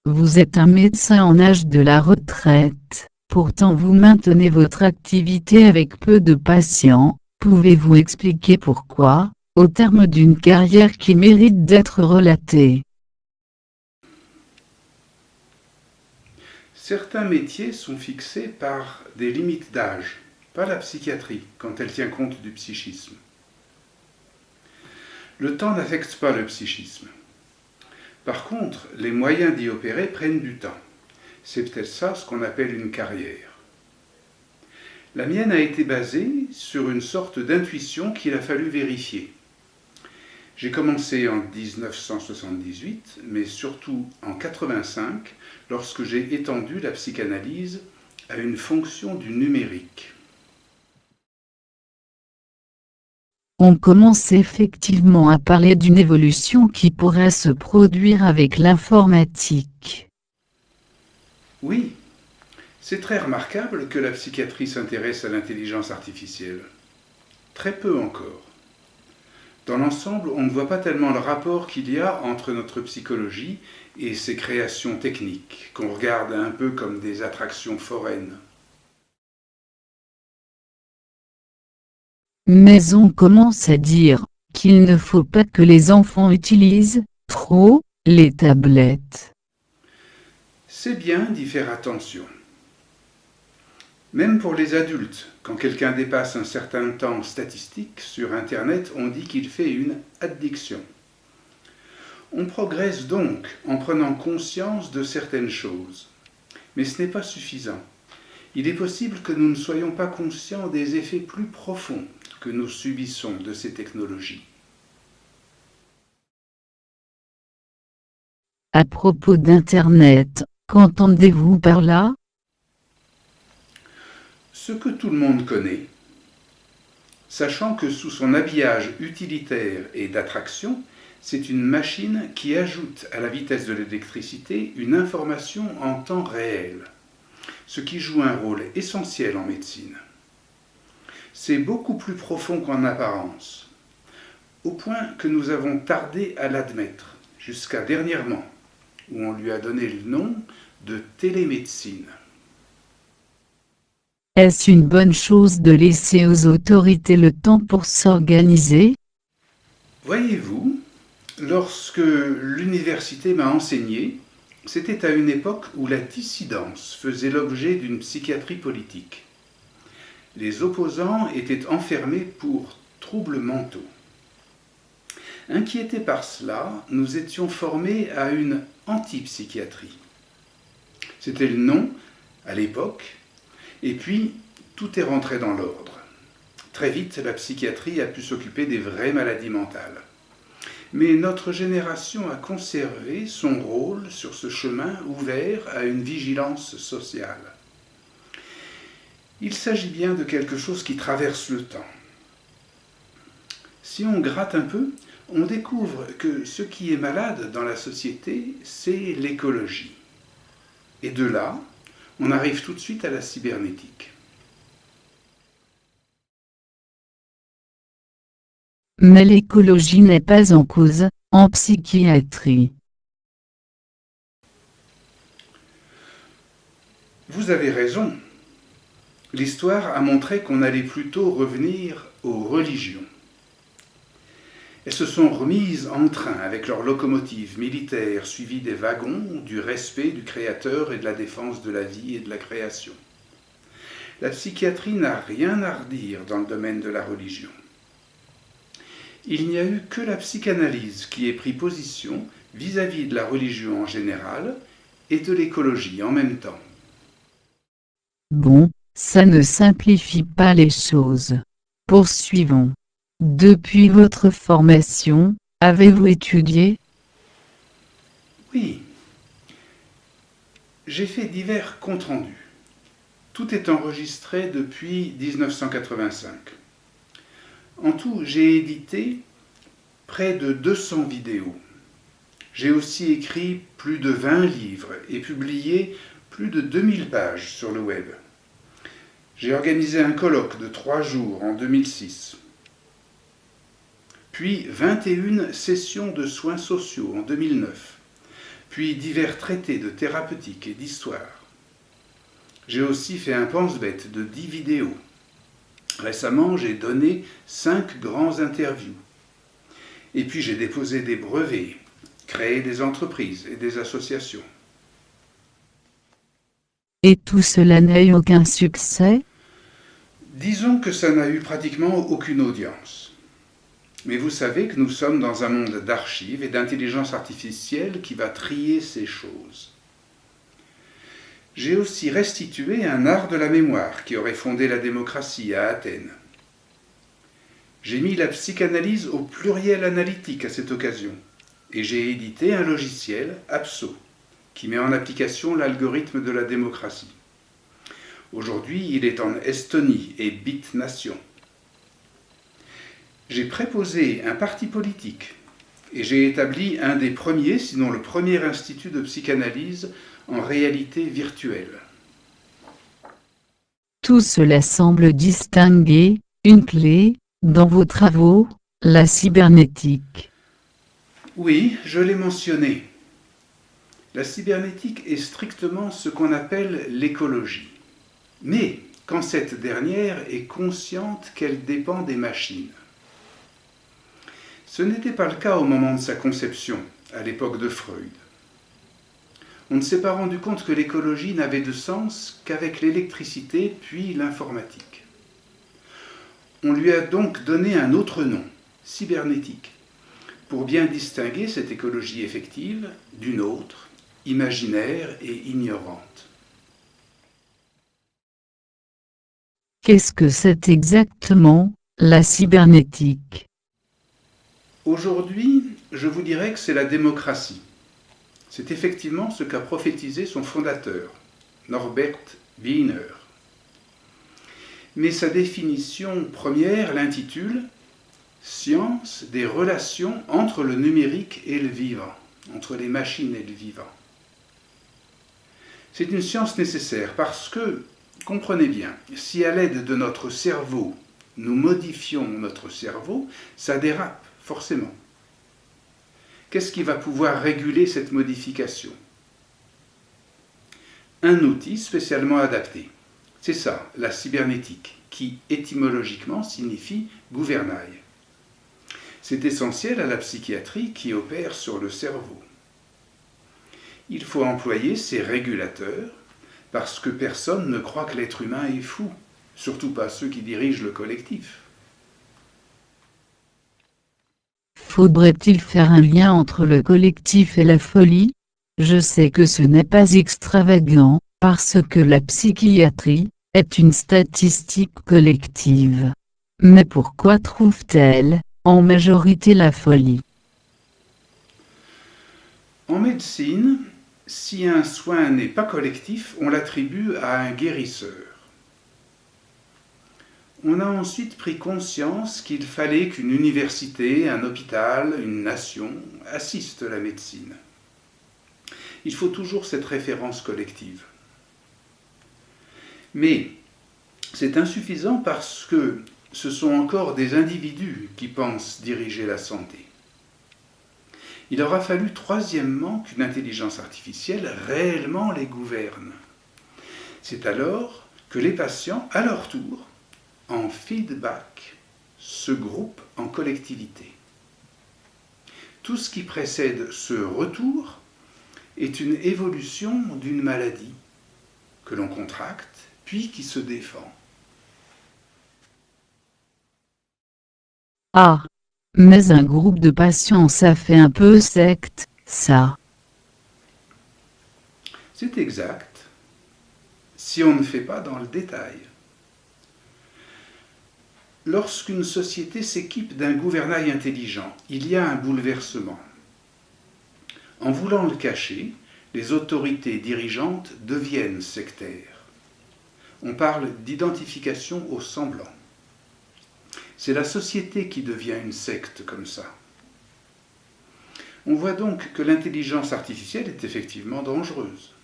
Vous êtes un médecin en âge de la retraite, pourtant vous maintenez votre activité avec peu de patients. Pouvez-vous expliquer pourquoi, au terme d'une carrière qui mérite d'être relatée? Certains métiers sont fixés par des limites d'âge, pas la psychiatrie, quand elle tient compte du psychisme. Le temps n'affecte pas le psychisme. Par contre, les moyens d'y opérer prennent du temps. C'est peut-être ça ce qu'on appelle une carrière. La mienne a été basée sur une sorte d'intuition qu'il a fallu vérifier. J'ai commencé en 1978, mais surtout en 1985, lorsque j'ai étendu la psychanalyse à une fonction du numérique. On commence effectivement à parler d'une évolution qui pourrait se produire avec l'informatique. Oui, c'est très remarquable que la psychiatrie s'intéresse à l'intelligence artificielle. Très peu encore. Dans l'ensemble, on ne voit pas tellement le rapport qu'il y a entre notre psychologie et ses créations techniques, qu'on regarde un peu comme des attractions foraines. Mais on commence à dire qu'il ne faut pas que les enfants utilisent trop les tablettes. C'est bien d'y faire attention. Même pour les adultes, quand quelqu'un dépasse un certain temps statistique sur Internet, on dit qu'il fait une addiction. On progresse donc en prenant conscience de certaines choses. Mais ce n'est pas suffisant. Il est possible que nous ne soyons pas conscients des effets plus profonds que nous subissons de ces technologies. À propos d'Internet, qu'entendez-vous par là? Ce que tout le monde connaît, sachant que sous son habillage utilitaire et d'attraction, c'est une machine qui ajoute à la vitesse de l'électricité une information en temps réel, ce qui joue un rôle essentiel en médecine. C'est beaucoup plus profond qu'en apparence, au point que nous avons tardé à l'admettre, jusqu'à dernièrement, où on lui a donné le nom de télémédecine. Est-ce une bonne chose de laisser aux autorités le temps pour s'organiser? Voyez-vous, lorsque l'université m'a enseigné, c'était à une époque où la dissidence faisait l'objet d'une psychiatrie politique. Les opposants étaient enfermés pour troubles mentaux. Inquiétés par cela, nous étions formés à une antipsychiatrie. C'était le nom, à l'époque, et puis tout est rentré dans l'ordre. Très vite, la psychiatrie a pu s'occuper des vraies maladies mentales. Mais notre génération a conservé son rôle sur ce chemin ouvert à une vigilance sociale. Il s'agit bien de quelque chose qui traverse le temps. Si on gratte un peu, on découvre que ce qui est malade dans la société, c'est l'écologie. Et de là, on arrive tout de suite à la cybernétique. Mais l'écologie n'est pas en cause, en psychiatrie. Vous avez raison. L'histoire a montré qu'on allait plutôt revenir aux religions. Elles se sont remises en train avec leurs locomotives militaires suivies des wagons, du respect du Créateur et de la défense de la vie et de la création. La psychiatrie n'a rien à redire dans le domaine de la religion. Il n'y a eu que la psychanalyse qui ait pris position vis-à-vis de la religion en général et de l'écologie en même temps. Bon, ça ne simplifie pas les choses. Poursuivons. Depuis votre formation, avez-vous étudié? Oui, j'ai fait divers comptes rendus. Tout est enregistré depuis 1985. En tout, j'ai édité près de 200 vidéos. J'ai aussi écrit plus de 20 livres et publié plus de 2000 pages sur le web. J'ai organisé un colloque de 3 jours en 2006. Puis 21 sessions de soins sociaux en 2009. puis divers traités de thérapeutique et d'histoire. J'ai aussi fait un pense-bête de 10 vidéos. Récemment, j'ai donné 5 grands interviews. Et puis j'ai déposé des brevets, créé des entreprises et des associations. Et tout cela n'a eu aucun succès? Disons que ça n'a eu pratiquement aucune audience. Mais vous savez que nous sommes dans un monde d'archives et d'intelligence artificielle qui va trier ces choses. J'ai aussi restitué un art de la mémoire qui aurait fondé la démocratie à Athènes. J'ai mis la psychanalyse au pluriel analytique à cette occasion, et j'ai édité un logiciel, Apso, qui met en application l'algorithme de la démocratie. Aujourd'hui, il est en Estonie et BitNation. J'ai préposé un parti politique, et j'ai établi un des premiers, sinon le premier institut de psychanalyse en réalité virtuelle. Tout cela semble distinguer une clé dans vos travaux, la cybernétique. Oui, je l'ai mentionné. La cybernétique est strictement ce qu'on appelle l'écologie. Mais quand cette dernière est consciente qu'elle dépend des machines. Ce n'était pas le cas au moment de sa conception, à l'époque de Freud. On ne s'est pas rendu compte que l'écologie n'avait de sens qu'avec l'électricité puis l'informatique. On lui a donc donné un autre nom, cybernétique, pour bien distinguer cette écologie effective d'une autre, imaginaire et ignorante. Qu'est-ce que c'est exactement, la cybernétique? Aujourd'hui, je vous dirais que c'est la démocratie. C'est effectivement ce qu'a prophétisé son fondateur, Norbert Wiener. Mais sa définition première l'intitule « Science des relations entre le numérique et le vivant », entre les machines et le vivant. C'est une science nécessaire parce que, comprenez bien, si à l'aide de notre cerveau, nous modifions notre cerveau, ça dérape, forcément. Qu'est-ce qui va pouvoir réguler cette modification? Un outil spécialement adapté. C'est ça, la cybernétique, qui étymologiquement signifie gouvernail. C'est essentiel à la psychiatrie qui opère sur le cerveau. Il faut employer ces régulateurs parce que personne ne croit que l'être humain est fou, surtout pas ceux qui dirigent le collectif. Faudrait-il faire un lien entre le collectif et la folie? Je sais que ce n'est pas extravagant, parce que la psychiatrie est une statistique collective. Mais pourquoi trouve-t-elle, en majorité, la folie? En médecine, si un soin n'est pas collectif, on l'attribue à un guérisseur. On a ensuite pris conscience qu'il fallait qu'une université, un hôpital, une nation assistent la médecine. Il faut toujours cette référence collective. Mais c'est insuffisant parce que ce sont encore des individus qui pensent diriger la santé. Il aura fallu troisièmement qu'une intelligence artificielle réellement les gouverne. C'est alors que les patients, à leur tour, en feedback, se groupent en collectivité. Tout ce qui précède ce retour est une évolution d'une maladie que l'on contracte puis qui se défend. Ah, mais un groupe de patients, ça fait un peu secte, ça. C'est exact, si on ne fait pas dans le détail. Lorsqu'une société s'équipe d'un gouvernail intelligent, il y a un bouleversement. En voulant le cacher, les autorités dirigeantes deviennent sectaires. On parle d'identification au semblant. C'est la société qui devient une secte comme ça. On voit donc que l'intelligence artificielle est effectivement dangereuse.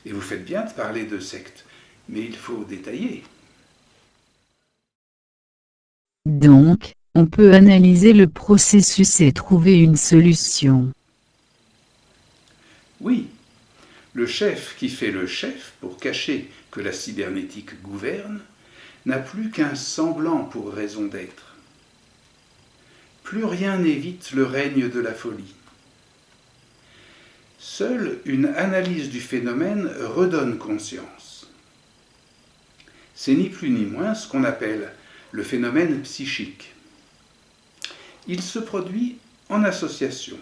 Et vous faites bien de parler de secte, mais il faut détailler. Donc, on peut analyser le processus et trouver une solution. Oui, le chef qui fait le chef pour cacher que la cybernétique gouverne n'a plus qu'un semblant pour raison d'être. Plus rien n'évite le règne de la folie. Seule une analyse du phénomène redonne conscience. C'est ni plus ni moins ce qu'on appelle le phénomène psychique. Il se produit en association,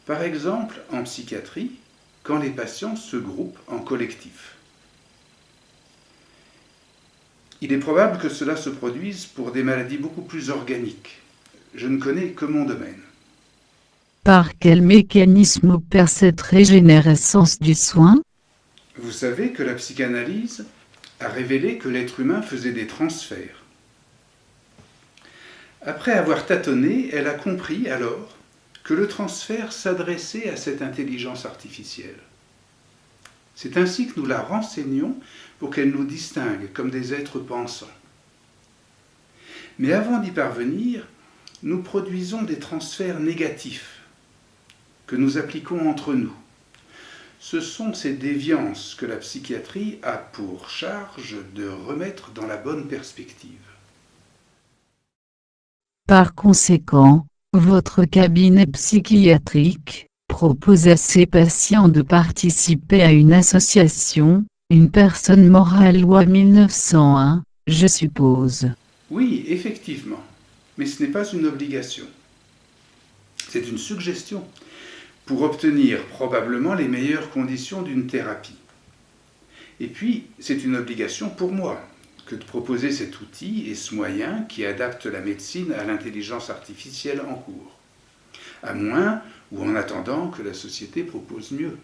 par exemple en psychiatrie, quand les patients se groupent en collectif. Il est probable que cela se produise pour des maladies beaucoup plus organiques. Je ne connais que mon domaine. Par quel mécanisme opère cette régénérescence du soin? Vous savez que la psychanalyse a révélé que l'être humain faisait des transferts. Après avoir tâtonné, elle a compris alors que le transfert s'adressait à cette intelligence artificielle. C'est ainsi que nous la renseignons pour qu'elle nous distingue comme des êtres pensants. Mais avant d'y parvenir, nous produisons des transferts négatifs que nous appliquons entre nous. Ce sont ces déviances que la psychiatrie a pour charge de remettre dans la bonne perspective. Par conséquent, votre cabinet psychiatrique propose à ses patients de participer à une association, une personne morale loi 1901, je suppose. Oui, effectivement, mais ce n'est pas une obligation. C'est une suggestion pour obtenir probablement les meilleures conditions d'une thérapie. Et puis, c'est une obligation pour moi que de proposer cet outil et ce moyen qui adapte la médecine à l'intelligence artificielle en cours, à moins ou en attendant que la société propose mieux.